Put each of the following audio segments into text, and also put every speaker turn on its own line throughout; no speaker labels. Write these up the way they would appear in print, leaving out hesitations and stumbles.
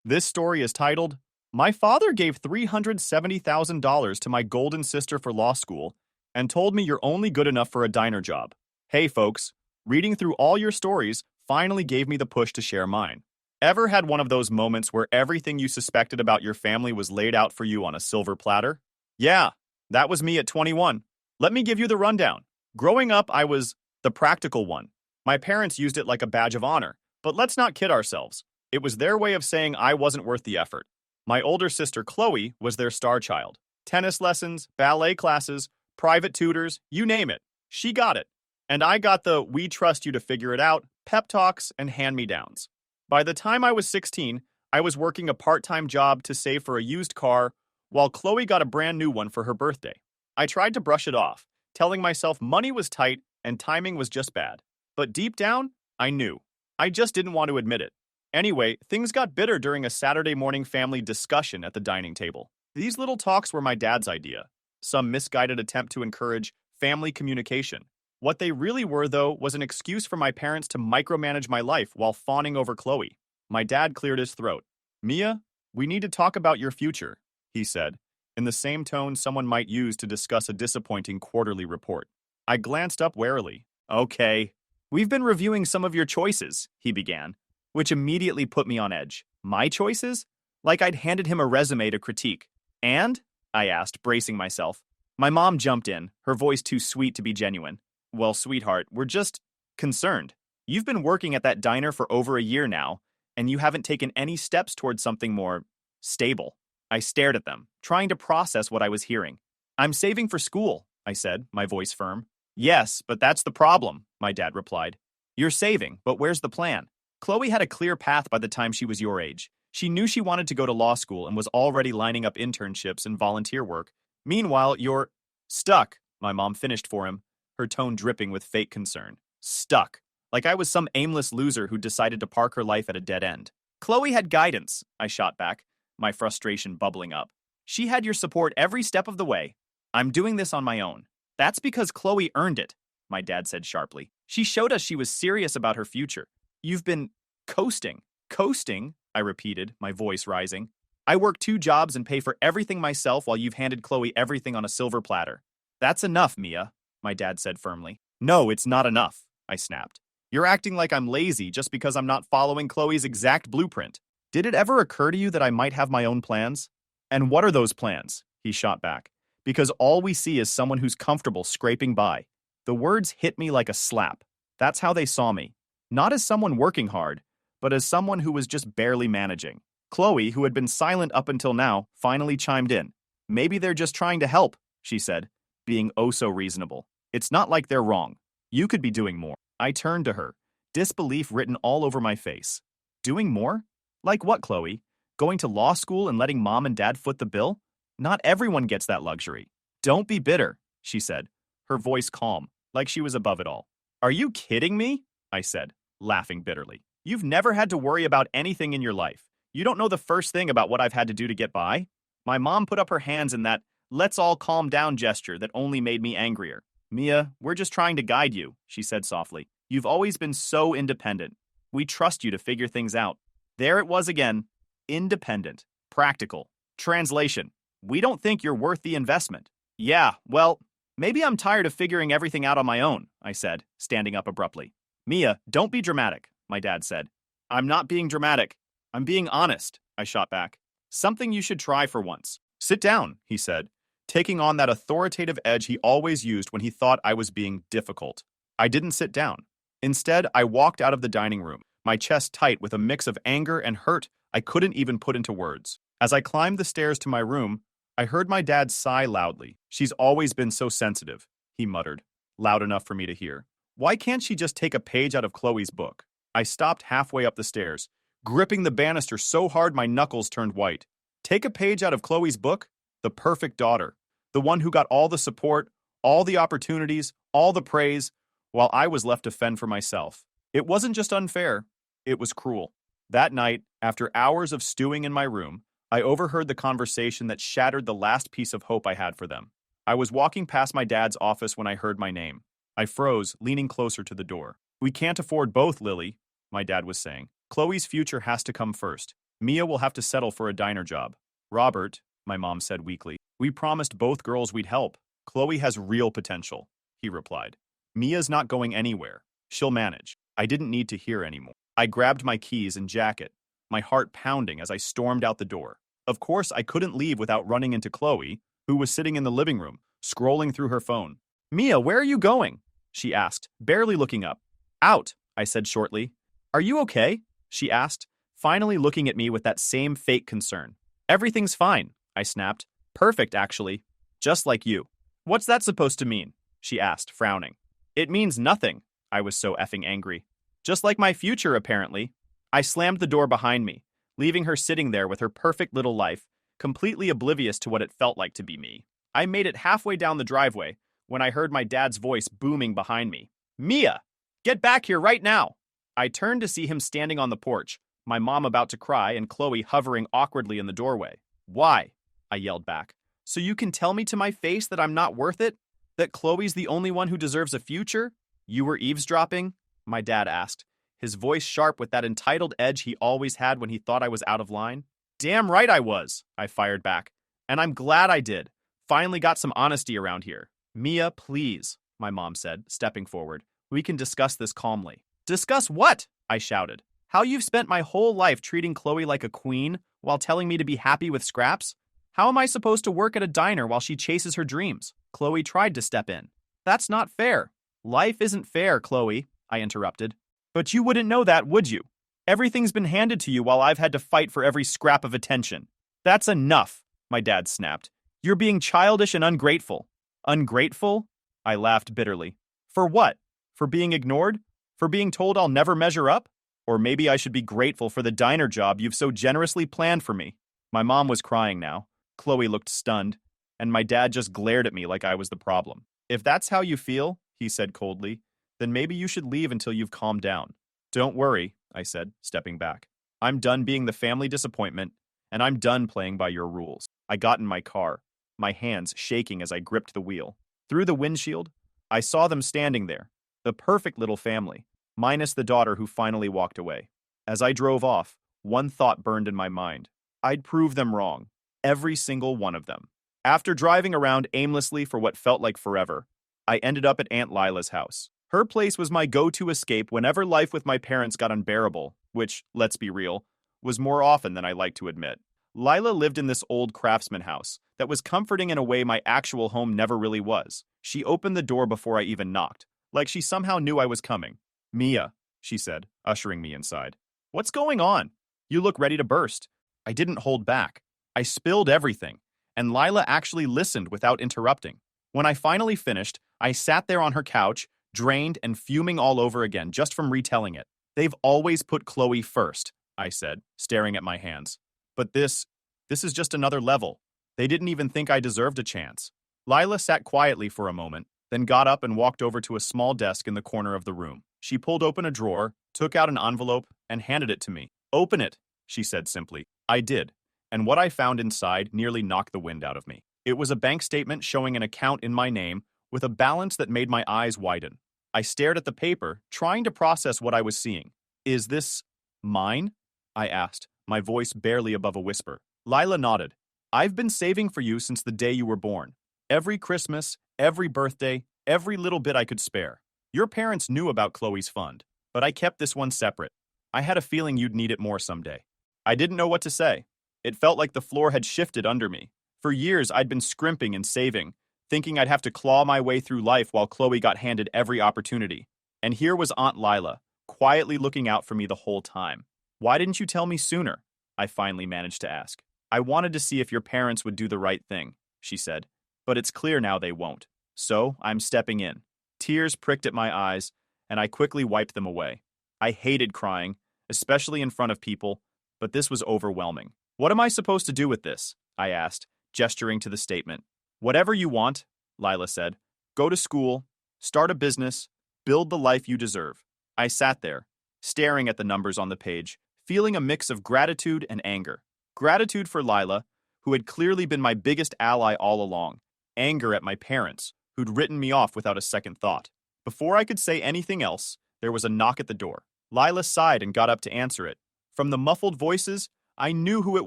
This story is titled, My Father Gave $370,000 to my golden sister for law school and told me you're only good enough for a diner job. Hey folks, reading through all your stories finally gave me the push to share mine. Ever had one of those moments where everything you suspected about your family was laid out for you on a silver platter? Yeah, that was me at 21. Let me give you the rundown. Growing up, I was the practical one. My parents used it like a badge of honor, but let's not kid ourselves. It was their way of saying I wasn't worth the effort. My older sister Chloe was their star child. Tennis lessons, ballet classes, private tutors, you name it. She got it. And I got the we trust you to figure it out, pep talks, and hand-me-downs. By the time I was 16, I was working a part-time job to save for a used car, while Chloe got a brand new one for her birthday. I tried to brush it off, telling myself money was tight and timing was just bad. But deep down, I knew. I just didn't want to admit it. Anyway, things got bitter during a Saturday morning family discussion at the dining table. These little talks were my dad's idea, some misguided attempt to encourage family communication. What they really were, though, was an excuse for my parents to micromanage my life while fawning over Chloe. My dad cleared his throat. Mia, we need to talk about your future, he said, in the same tone someone might use to discuss a disappointing quarterly report. I glanced up warily. Okay. We've been reviewing some of your choices, he began, which immediately put me on edge. My choices? Like I'd handed him a resume to critique. And? I asked, bracing myself. My mom jumped in, her voice too sweet to be genuine. Well, sweetheart, we're just concerned. You've been working at that diner for over a year now, and you haven't taken any steps towards something more stable. I stared at them, trying to process what I was hearing. I'm saving for school, I said, my voice firm. Yes, but that's the problem, my dad replied. You're saving, but where's the plan? Chloe had a clear path by the time she was your age. She knew she wanted to go to law school and was already lining up internships and volunteer work. Meanwhile, you're stuck, my mom finished for him, her tone dripping with fake concern. Stuck. Like I was some aimless loser who decided to park her life at a dead end. Chloe had guidance, I shot back, my frustration bubbling up. She had your support every step of the way. I'm doing this on my own. That's because Chloe earned it, my dad said sharply. She showed us she was serious about her future. You've been coasting. Coasting? I repeated, my voice rising. I work 2 jobs and pay for everything myself while you've handed Chloe everything on a silver platter. That's enough, Mia, my dad said firmly. No, it's not enough, I snapped. You're acting like I'm lazy just because I'm not following Chloe's exact blueprint. Did it ever occur to you that I might have my own plans? And what are those plans? He shot back. Because all we see is someone who's comfortable scraping by. The words hit me like a slap. That's how they saw me. Not as someone working hard, but as someone who was just barely managing. Chloe, who had been silent up until now, finally chimed in. Maybe they're just trying to help, she said, being oh so reasonable. It's not like they're wrong. You could be doing more. I turned to her, disbelief written all over my face. Doing more? Like what, Chloe? Going to law school and letting mom and dad foot the bill? Not everyone gets that luxury. Don't be bitter, she said, her voice calm, like she was above it all. Are you kidding me? I said, laughing bitterly. You've never had to worry about anything in your life. You don't know the first thing about what I've had to do to get by. My mom put up her hands in that let's all calm down gesture that only made me angrier. Mia, we're just trying to guide you, she said softly. You've always been so independent. We trust you to figure things out. There it was again. Independent. Practical. Translation. We don't think you're worth the investment. Yeah, well, maybe I'm tired of figuring everything out on my own, I said, standing up abruptly. Mia, don't be dramatic, my dad said. I'm not being dramatic. I'm being honest, I shot back. Something you should try for once. Sit down, he said, taking on that authoritative edge he always used when he thought I was being difficult. I didn't sit down. Instead, I walked out of the dining room, my chest tight with a mix of anger and hurt I couldn't even put into words. As I climbed the stairs to my room, I heard my dad sigh loudly. She's always been so sensitive, he muttered, loud enough for me to hear. Why can't she just take a page out of Chloe's book? I stopped halfway up the stairs, gripping the banister so hard my knuckles turned white. Take a page out of Chloe's book? The perfect daughter. The one who got all the support, all the opportunities, all the praise, while I was left to fend for myself. It wasn't just unfair, it was cruel. That night, after hours of stewing in my room, I overheard the conversation that shattered the last piece of hope I had for them. I was walking past my dad's office when I heard my name. I froze, leaning closer to the door. We can't afford both, Lily, my dad was saying. Chloe's future has to come first. Mia will have to settle for a diner job. Robert, my mom said weakly, we promised both girls we'd help. Chloe has real potential, he replied. Mia's not going anywhere. She'll manage. I didn't need to hear anymore. I grabbed my keys and jacket, my heart pounding as I stormed out the door. Of course, I couldn't leave without running into Chloe, who was sitting in the living room, scrolling through her phone. Mia, where are you going? She asked, barely looking up. Out, I said shortly. Are you okay? She asked, finally looking at me with that same fake concern. Everything's fine, I snapped. Perfect, actually. Just like you. What's that supposed to mean? She asked, frowning. It means nothing. I was so effing angry. Just like my future, apparently. I slammed the door behind me, leaving her sitting there with her perfect little life, completely oblivious to what it felt like to be me. I made it halfway down the driveway when I heard my dad's voice booming behind me. Mia! Get back here right now! I turned to see him standing on the porch, my mom about to cry and Chloe hovering awkwardly in the doorway. Why? I yelled back. So you can tell me to my face that I'm not worth it? That Chloe's the only one who deserves a future? You were eavesdropping? My dad asked, his voice sharp with that entitled edge he always had when he thought I was out of line. Damn right I was, I fired back. And I'm glad I did. Finally got some honesty around here. Mia, please, my mom said, stepping forward. We can discuss this calmly. Discuss what? I shouted. How you've spent my whole life treating Chloe like a queen while telling me to be happy with scraps? How am I supposed to work at a diner while she chases her dreams? Chloe tried to step in. That's not fair. Life isn't fair, Chloe, I interrupted. But you wouldn't know that, would you? Everything's been handed to you while I've had to fight for every scrap of attention. That's enough, my dad snapped. You're being childish and ungrateful. Ungrateful? I laughed bitterly. For what? For being ignored? For being told I'll never measure up? Or maybe I should be grateful for the diner job you've so generously planned for me. My mom was crying now. Chloe looked stunned, and my dad just glared at me like I was the problem. If that's how you feel, he said coldly, then maybe you should leave until you've calmed down. Don't worry, I said, stepping back. I'm done being the family disappointment, and I'm done playing by your rules. I got in my car, my hands shaking as I gripped the wheel. Through the windshield, I saw them standing there, the perfect little family, minus the daughter who finally walked away. As I drove off, one thought burned in my mind. I'd prove them wrong. Every single one of them. After driving around aimlessly for what felt like forever, I ended up at Aunt Lila's house. Her place was my go-to escape whenever life with my parents got unbearable, which, let's be real, was more often than I like to admit. Lila lived in this old craftsman house that was comforting in a way my actual home never really was. She opened the door before I even knocked, like she somehow knew I was coming. Mia, she said, ushering me inside. What's going on? You look ready to burst. I didn't hold back. I spilled everything, and Lila actually listened without interrupting. When I finally finished, I sat there on her couch, drained and fuming all over again just from retelling it. They've always put Chloe first, I said, staring at my hands. But this is just another level. They didn't even think I deserved a chance. Lila sat quietly for a moment, then got up and walked over to a small desk in the corner of the room. She pulled open a drawer, took out an envelope, and handed it to me. Open it, she said simply. I did, and what I found inside nearly knocked the wind out of me. It was a bank statement showing an account in my name with a balance that made my eyes widen. I stared at the paper, trying to process what I was seeing. Is this mine? I asked, my voice barely above a whisper. Lila nodded. I've been saving for you since the day you were born. Every Christmas, every birthday, every little bit I could spare. Your parents knew about Chloe's fund, but I kept this one separate. I had a feeling you'd need it more someday. I didn't know what to say. It felt like the floor had shifted under me. For years, I'd been scrimping and saving, thinking I'd have to claw my way through life while Chloe got handed every opportunity. And here was Aunt Lila, quietly looking out for me the whole time. Why didn't you tell me sooner? I finally managed to ask. I wanted to see if your parents would do the right thing, she said. But it's clear now they won't. So I'm stepping in. Tears pricked at my eyes, and I quickly wiped them away. I hated crying, especially in front of people, but this was overwhelming. What am I supposed to do with this? I asked, gesturing to the statement. Whatever you want, Lila said. Go to school, start a business, build the life you deserve. I sat there, staring at the numbers on the page, feeling a mix of gratitude and anger. Gratitude for Lila, who had clearly been my biggest ally all along. Anger at my parents, who'd written me off without a second thought. Before I could say anything else, there was a knock at the door. Lila sighed and got up to answer it. From the muffled voices, I knew who it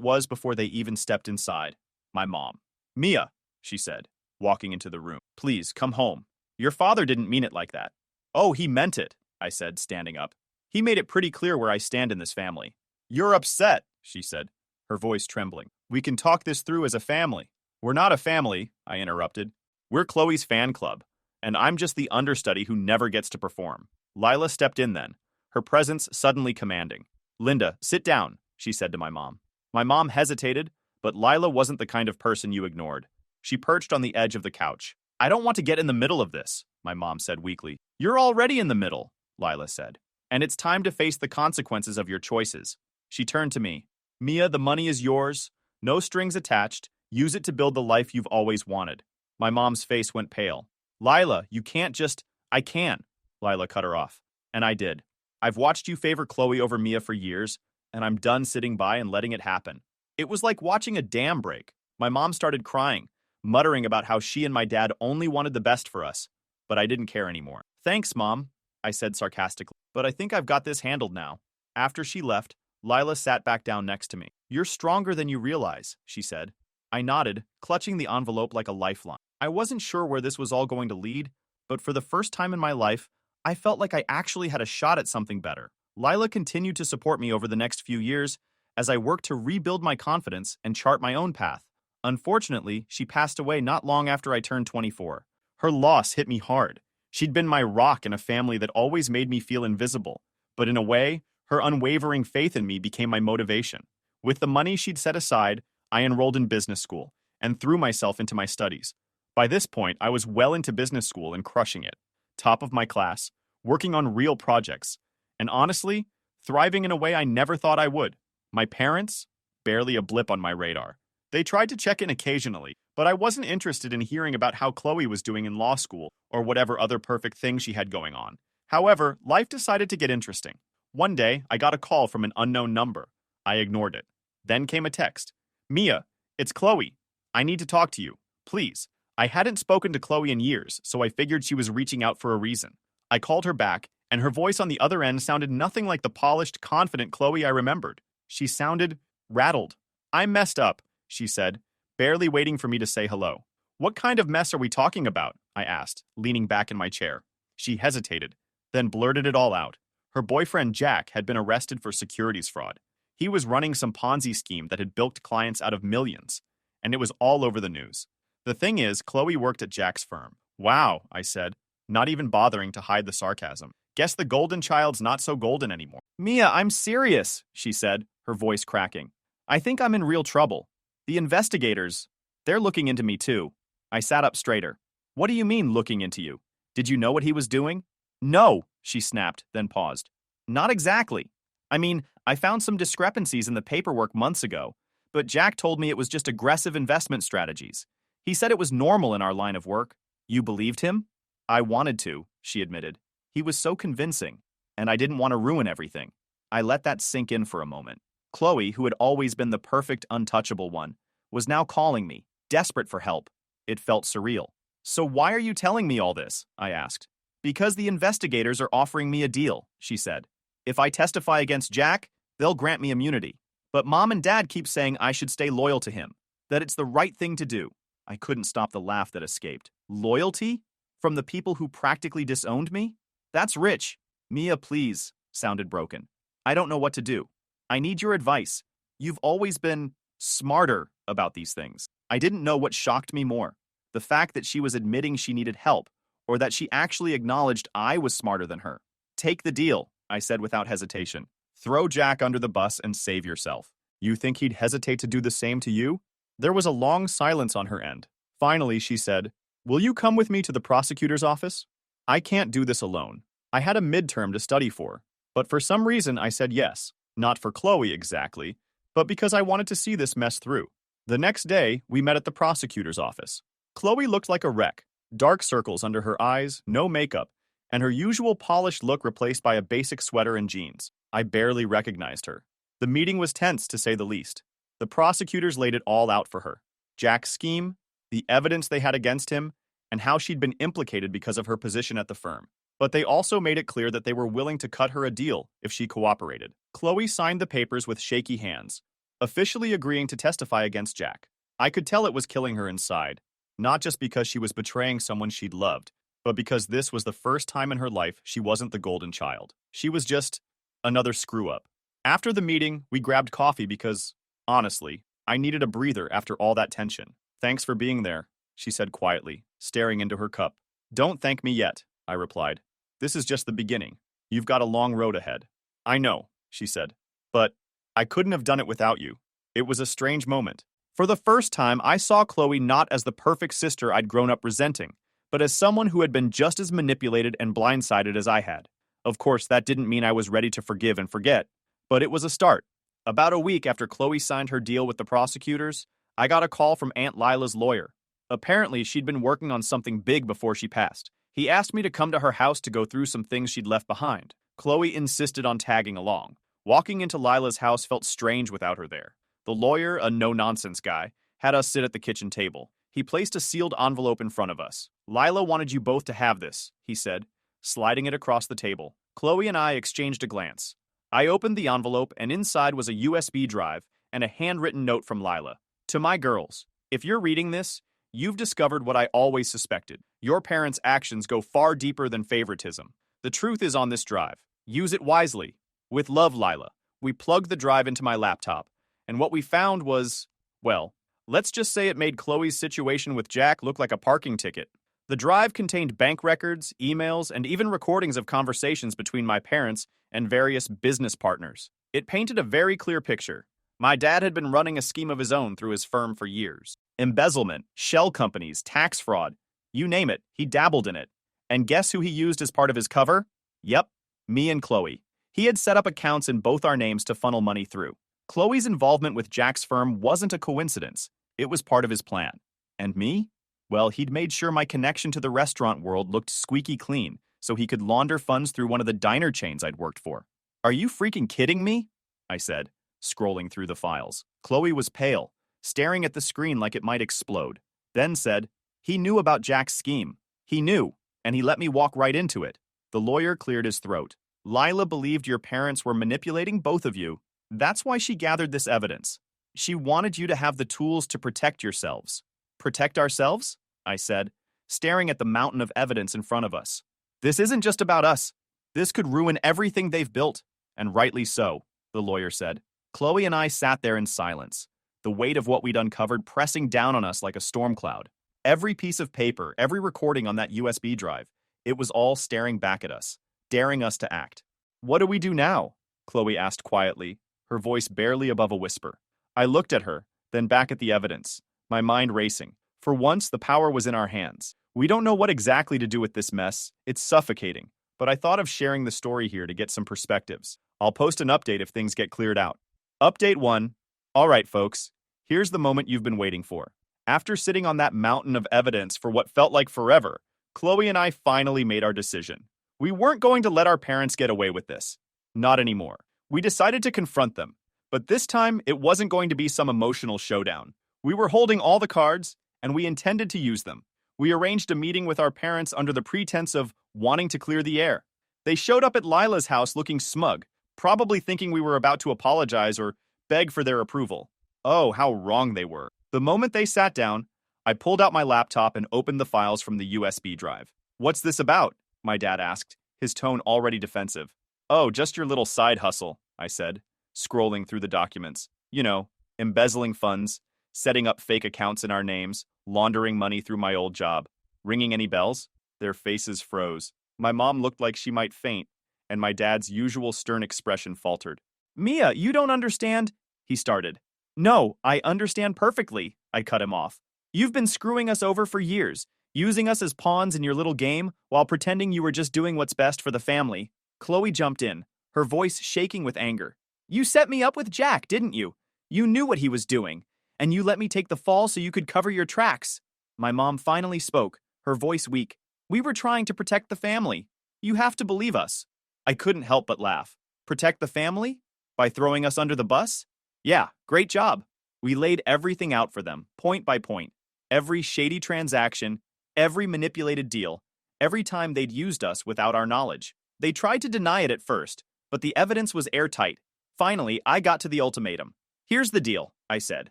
was before they even stepped inside. My mom. Mia, she said, walking into the room. Please, come home. Your father didn't mean it like that. Oh, he meant it, I said, standing up. He made it pretty clear where I stand in this family. You're upset, she said, her voice trembling. We can talk this through as a family. We're not a family, I interrupted. We're Chloe's fan club, and I'm just the understudy who never gets to perform. Lila stepped in then, her presence suddenly commanding. Linda, sit down, she said to my mom. My mom hesitated, but Lila wasn't the kind of person you ignored. She perched on the edge of the couch. I don't want to get in the middle of this, my mom said weakly. You're already in the middle, Lila said. And it's time to face the consequences of your choices. She turned to me. Mia, the money is yours. No strings attached. Use it to build the life you've always wanted. My mom's face went pale. Lila, you can't just... I can. Lila cut her off. And I did. I've watched you favor Chloe over Mia for years, and I'm done sitting by and letting it happen. It was like watching a dam break. My mom started crying, muttering about how she and my dad only wanted the best for us, but I didn't care anymore. Thanks, Mom, I said sarcastically, but I think I've got this handled now. After she left, Lila sat back down next to me. You're stronger than you realize, she said. I nodded, clutching the envelope like a lifeline. I wasn't sure where this was all going to lead, but for the first time in my life, I felt like I actually had a shot at something better. Lila continued to support me over the next few years as I worked to rebuild my confidence and chart my own path. Unfortunately, she passed away not long after I turned 24. Her loss hit me hard. She'd been my rock in a family that always made me feel invisible, but in a way, her unwavering faith in me became my motivation. With the money she'd set aside, I enrolled in business school and threw myself into my studies. By this point, I was well into business school and crushing it. Top of my class, working on real projects, and honestly, thriving in a way I never thought I would. My parents? Barely a blip on my radar. They tried to check in occasionally, but I wasn't interested in hearing about how Chloe was doing in law school or whatever other perfect thing she had going on. However, life decided to get interesting. One day, I got a call from an unknown number. I ignored it. Then came a text. Mia, it's Chloe. I need to talk to you. Please. I hadn't spoken to Chloe in years, so I figured she was reaching out for a reason. I called her back, and her voice on the other end sounded nothing like the polished, confident Chloe I remembered. She sounded rattled. I messed up, she said, barely waiting for me to say hello. What kind of mess are we talking about? I asked, leaning back in my chair. She hesitated, then blurted it all out. Her boyfriend, Jack, had been arrested for securities fraud. He was running some Ponzi scheme that had bilked clients out of millions, and it was all over the news. The thing is, Chloe worked at Jack's firm. Wow, I said, not even bothering to hide the sarcasm. Guess the golden child's not so golden anymore. Mia, I'm serious, she said, her voice cracking. I think I'm in real trouble. The investigators, they're looking into me too. I sat up straighter. What do you mean, looking into you? Did you know what he was doing? No, she snapped, then paused. Not exactly. I mean, I found some discrepancies in the paperwork months ago, but Jack told me it was just aggressive investment strategies. He said it was normal in our line of work. You believed him? I wanted to, she admitted. He was so convincing, and I didn't want to ruin everything. I let that sink in for a moment. Chloe, who had always been the perfect, untouchable one, was now calling me, desperate for help. It felt surreal. So why are you telling me all this? I asked. Because the investigators are offering me a deal, she said. If I testify against Jack, they'll grant me immunity. But Mom and Dad keep saying I should stay loyal to him, that it's the right thing to do. I couldn't stop the laugh that escaped. Loyalty? From the people who practically disowned me? That's rich. Mia, please, sounded broken. I don't know what to do. I need your advice. You've always been smarter about these things. I didn't know what shocked me more. The fact that she was admitting she needed help, or that she actually acknowledged I was smarter than her. Take the deal, I said without hesitation. Throw Jack under the bus and save yourself. You think he'd hesitate to do the same to you? There was a long silence on her end. Finally, she said, Will you come with me to the prosecutor's office? I can't do this alone. I had a midterm to study for, but for some reason I said yes. Not for Chloe exactly, but because I wanted to see this mess through. The next day, we met at the prosecutor's office. Chloe looked like a wreck. Dark circles under her eyes, no makeup, and her usual polished look replaced by a basic sweater and jeans. I barely recognized her. The meeting was tense, to say the least. The prosecutors laid it all out for her. Jack's scheme, the evidence they had against him, and how she'd been implicated because of her position at the firm. But they also made it clear that they were willing to cut her a deal if she cooperated. Chloe signed the papers with shaky hands, officially agreeing to testify against Jack. I could tell it was killing her inside, not just because she was betraying someone she'd loved, but because this was the first time in her life she wasn't the golden child. She was just another screw-up. After the meeting, we grabbed coffee because, honestly, I needed a breather after all that tension. Thanks for being there, she said quietly, staring into her cup. Don't thank me yet, I replied. This is just the beginning. You've got a long road ahead. I know, she said, but I couldn't have done it without you. It was a strange moment. For the first time, I saw Chloe not as the perfect sister I'd grown up resenting, but as someone who had been just as manipulated and blindsided as I had. Of course, that didn't mean I was ready to forgive and forget, but it was a start. About a week after Chloe signed her deal with the prosecutors, I got a call from Aunt Lila's lawyer. Apparently, she'd been working on something big before she passed. He asked me to come to her house to go through some things she'd left behind. Chloe insisted on tagging along. Walking into Lila's house felt strange without her there. The lawyer, a no-nonsense guy, had us sit at the kitchen table. He placed a sealed envelope in front of us. Lila wanted you both to have this, he said, sliding it across the table. Chloe and I exchanged a glance. I opened the envelope, and inside was a USB drive and a handwritten note from Lila. To my girls, if you're reading this, you've discovered what I always suspected. Your parents' actions go far deeper than favoritism. The truth is on this drive. Use it wisely. With love, Lila. We plugged the drive into my laptop, and what we found was, well, let's just say it made Chloe's situation with Jack look like a parking ticket. The drive contained bank records, emails, and even recordings of conversations between my parents and various business partners. It painted a very clear picture. My dad had been running a scheme of his own through his firm for years. Embezzlement, shell companies, tax fraud, you name it, he dabbled in it. And guess who he used as part of his cover? Yep, me and Chloe. He had set up accounts in both our names to funnel money through. Chloe's involvement with Jack's firm wasn't a coincidence. It was part of his plan. And me? Well, he'd made sure my connection to the restaurant world looked squeaky clean, so he could launder funds through one of the diner chains I'd worked for. Are you freaking kidding me? I said, scrolling through the files. Chloe was pale, staring at the screen like it might explode, then said, he knew about Jack's scheme. He knew, and he let me walk right into it. The lawyer cleared his throat. Lila believed your parents were manipulating both of you. That's why she gathered this evidence. She wanted you to have the tools to protect yourselves. Protect ourselves? I said, staring at the mountain of evidence in front of us. This isn't just about us. This could ruin everything they've built. And rightly so, the lawyer said. Chloe and I sat there in silence, the weight of what we'd uncovered pressing down on us like a storm cloud. Every piece of paper, every recording on that USB drive, it was all staring back at us, daring us to act. What do we do now? Chloe asked quietly, her voice barely above a whisper. I looked at her, then back at the evidence, my mind racing. For once, the power was in our hands. We don't know what exactly to do with this mess. It's suffocating. But I thought of sharing the story here to get some perspectives. I'll post an update if things get cleared out. Update 1. All right, folks. Here's the moment you've been waiting for. After sitting on that mountain of evidence for what felt like forever, Chloe and I finally made our decision. We weren't going to let our parents get away with this. Not anymore. We decided to confront them. But this time, it wasn't going to be some emotional showdown. We were holding all the cards, and we intended to use them. We arranged a meeting with our parents under the pretense of wanting to clear the air. They showed up at Lila's house looking smug, probably thinking we were about to apologize or beg for their approval. Oh, how wrong they were. The moment they sat down, I pulled out my laptop and opened the files from the USB drive. What's this about? My dad asked, his tone already defensive. Oh, just your little side hustle, I said, scrolling through the documents. You know, embezzling funds, setting up fake accounts in our names, laundering money through my old job. Ringing any bells? Their faces froze. My mom looked like she might faint, and my dad's usual stern expression faltered. Mia, you don't understand, he started. No, I understand perfectly, I cut him off. You've been screwing us over for years, using us as pawns in your little game while pretending you were just doing what's best for the family. Chloe jumped in, her voice shaking with anger. You set me up with Jack, didn't you? You knew what he was doing, and you let me take the fall so you could cover your tracks. My mom finally spoke, her voice weak. We were trying to protect the family. You have to believe us. I couldn't help but laugh. Protect the family? By throwing us under the bus? Yeah, great job. We laid everything out for them, point by point. Every shady transaction, every manipulated deal, every time they'd used us without our knowledge. They tried to deny it at first, but the evidence was airtight. Finally, I got to the ultimatum. Here's the deal, I said,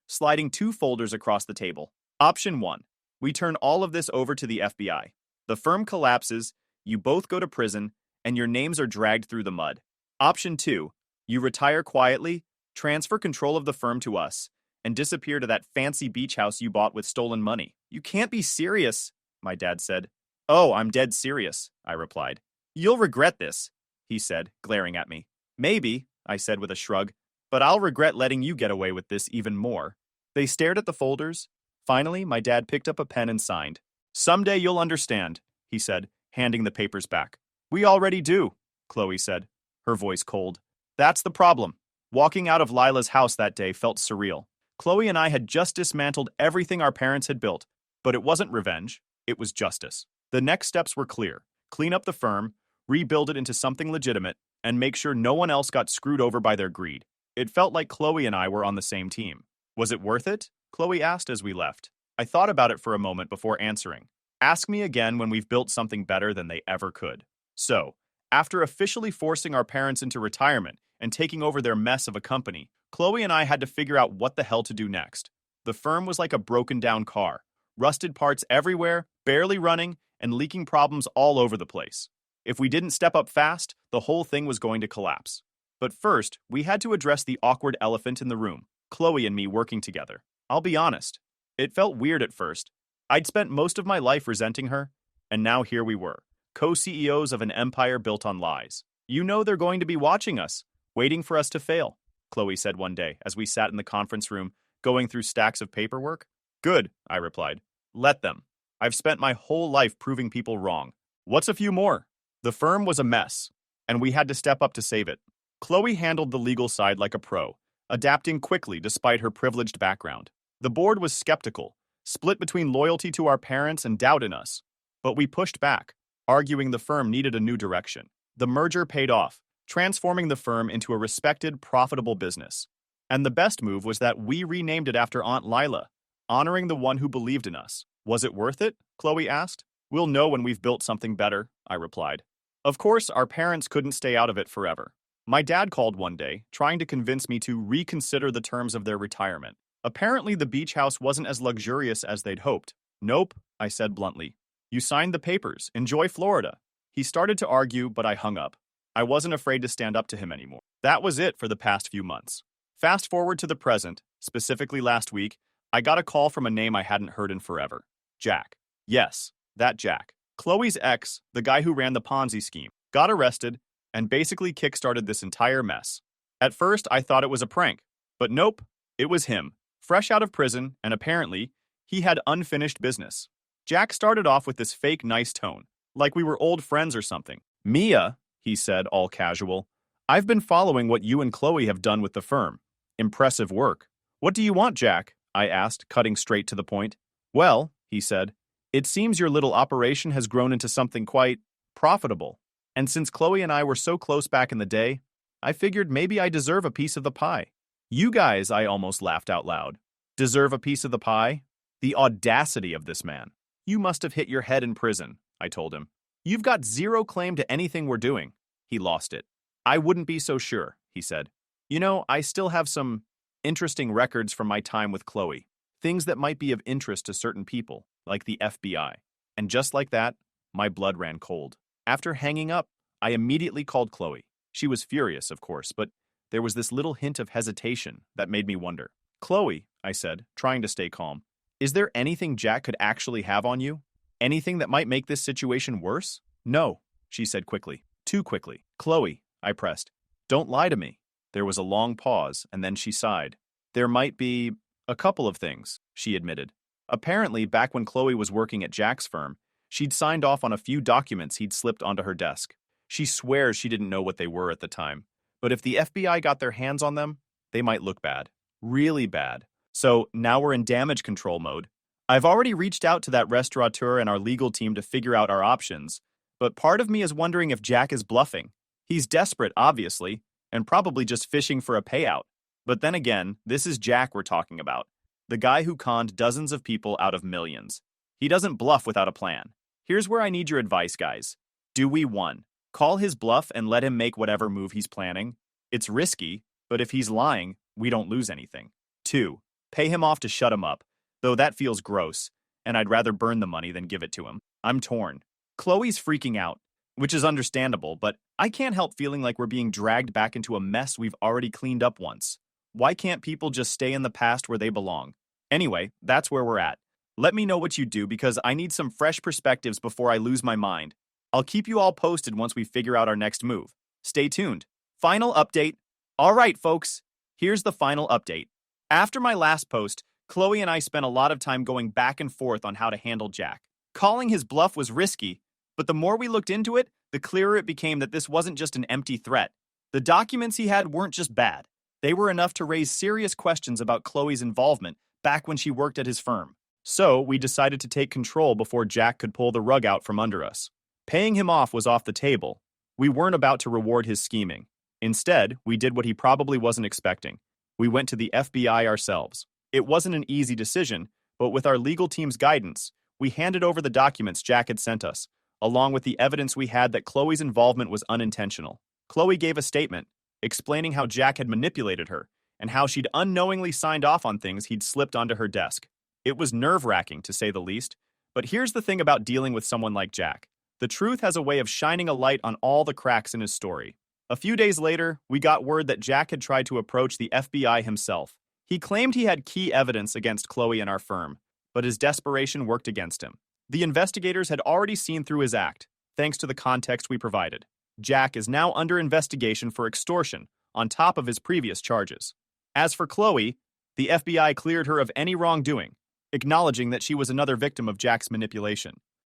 sliding 2 folders across the table. Option 1. We turn all of this over to the FBI. The firm collapses, you both go to prison, and your names are dragged through the mud. Option 2. You retire quietly, transfer control of the firm to us, and disappear to that fancy beach house you bought with stolen money. You can't be serious, my dad said. Oh, I'm dead serious, I replied. You'll regret this, he said, glaring at me. Maybe, I said with a shrug, but I'll regret letting you get away with this even more. They stared at the folders. Finally, my dad picked up a pen and signed. Someday you'll understand, he said, handing the papers back. We already do, Chloe said, her voice cold. That's the problem. Walking out of Lila's house that day felt surreal. Chloe and I had just dismantled everything our parents had built, but it wasn't revenge, it was justice. The next steps were clear. Clean up the firm, rebuild it into something legitimate, and make sure no one else got screwed over by their greed. It felt like Chloe and I were on the same team. Was it worth it? Chloe asked as we left. I thought about it for a moment before answering. Ask me again when we've built something better than they ever could. So, after officially forcing our parents into retirement and taking over their mess of a company, Chloe and I had to figure out what the hell to do next. The firm was like a broken-down car. Rusted parts everywhere, barely running, and leaking problems all over the place. If we didn't step up fast, the whole thing was going to collapse. But first, we had to address the awkward elephant in the room, Chloe and me working together. I'll be honest, it felt weird at first. I'd spent most of my life resenting her, and now here we were, co-CEOs of an empire built on lies. You know they're going to be watching us, waiting for us to fail, Chloe said one day as we sat in the conference room, going through stacks of paperwork. Good, I replied. Let them. I've spent my whole life proving people wrong. What's a few more? The firm was a mess, and we had to step up to save it. Chloe handled the legal side like a pro, adapting quickly despite her privileged background. The board was skeptical, split between loyalty to our parents and doubt in us. But we pushed back, arguing the firm needed a new direction. The merger paid off, transforming the firm into a respected, profitable business. And the best move was that we renamed it after Aunt Lila, honoring the one who believed in us. Was it worth it? Chloe asked. We'll know when we've built something better, I replied. Of course, our parents couldn't stay out of it forever. My dad called one day, trying to convince me to reconsider the terms of their retirement. Apparently, the beach house wasn't as luxurious as they'd hoped. Nope, I said bluntly. You signed the papers. Enjoy Florida. He started to argue, but I hung up. I wasn't afraid to stand up to him anymore. That was it for the past few months. Fast forward to the present, specifically last week, I got a call from a name I hadn't heard in forever. Jack. Yes, that Jack. Chloe's ex, the guy who ran the Ponzi scheme, got arrested and basically kickstarted this entire mess. At first, I thought it was a prank, but nope, it was him. Fresh out of prison, and apparently, he had unfinished business. Jack started off with this fake nice tone, like we were old friends or something. Mia, he said, all casual, I've been following what you and Chloe have done with the firm. Impressive work. What do you want, Jack? I asked, cutting straight to the point. Well, he said, it seems your little operation has grown into something quite profitable. And since Chloe and I were so close back in the day, I figured maybe I deserve a piece of the pie. You guys, I almost laughed out loud. Deserve a piece of the pie? The audacity of this man. You must have hit your head in prison, I told him. You've got zero claim to anything we're doing. He lost it. I wouldn't be so sure, he said. You know, I still have some interesting records from my time with Chloe. Things that might be of interest to certain people, like the FBI. And just like that, my blood ran cold. After hanging up, I immediately called Chloe. She was furious, of course, but there was this little hint of hesitation that made me wonder. Chloe, I said, trying to stay calm, is there anything Jack could actually have on you? Anything that might make this situation worse? No, she said quickly. Too quickly. Chloe, I pressed, don't lie to me. There was a long pause, and then she sighed. There might be a couple of things, she admitted. Apparently, back when Chloe was working at Jack's firm, she'd signed off on a few documents he'd slipped onto her desk. She swears she didn't know what they were at the time. But if the FBI got their hands on them, they might look bad. Really bad. So now we're in damage control mode. I've already reached out to that restaurateur and our legal team to figure out our options, but part of me is wondering if Jack is bluffing. He's desperate, obviously, and probably just fishing for a payout. But then again, this is Jack we're talking about, the guy who conned dozens of people out of millions. He doesn't bluff without a plan. Here's where I need your advice, guys. Do we 1. Call his bluff and let him make whatever move he's planning? It's risky, but if he's lying, we don't lose anything. 2. Pay him off to shut him up, though that feels gross, and I'd rather burn the money than give it to him. I'm torn. Chloe's freaking out, which is understandable, but I can't help feeling like we're being dragged back into a mess we've already cleaned up once. Why can't people just stay in the past where they belong? Anyway, that's where we're at. Let me know what you do because I need some fresh perspectives before I lose my mind. I'll keep you all posted once we figure out our next move. Stay tuned. Final update. All right, folks, here's the final update. After my last post, Chloe and I spent a lot of time going back and forth on how to handle Jack. Calling his bluff was risky, but the more we looked into it, the clearer it became that this wasn't just an empty threat. The documents he had weren't just bad. They were enough to raise serious questions about Chloe's involvement back when she worked at his firm. So we decided to take control before Jack could pull the rug out from under us. Paying him off was off the table. We weren't about to reward his scheming. Instead, we did what he probably wasn't expecting. We went to the FBI ourselves. It wasn't an easy decision, but with our legal team's guidance, we handed over the documents Jack had sent us, along with the evidence we had that Chloe's involvement was unintentional. Chloe gave a statement, explaining how Jack had manipulated her and how she'd unknowingly signed off on things he'd slipped onto her desk. It was nerve-wracking, to say the least, but here's the thing about dealing with someone like Jack. The truth has a way of shining a light on all the cracks in his story. A few days later, we got word that Jack had tried to approach the FBI himself. He claimed he had key evidence against Chloe and our firm, but his desperation worked against him. The investigators had already seen through his act, thanks to the context we provided. Jack is now under investigation for extortion, on top of his previous charges. As for Chloe, the FBI cleared her of any wrongdoing, acknowledging that she was another victim of Jack's manipulation.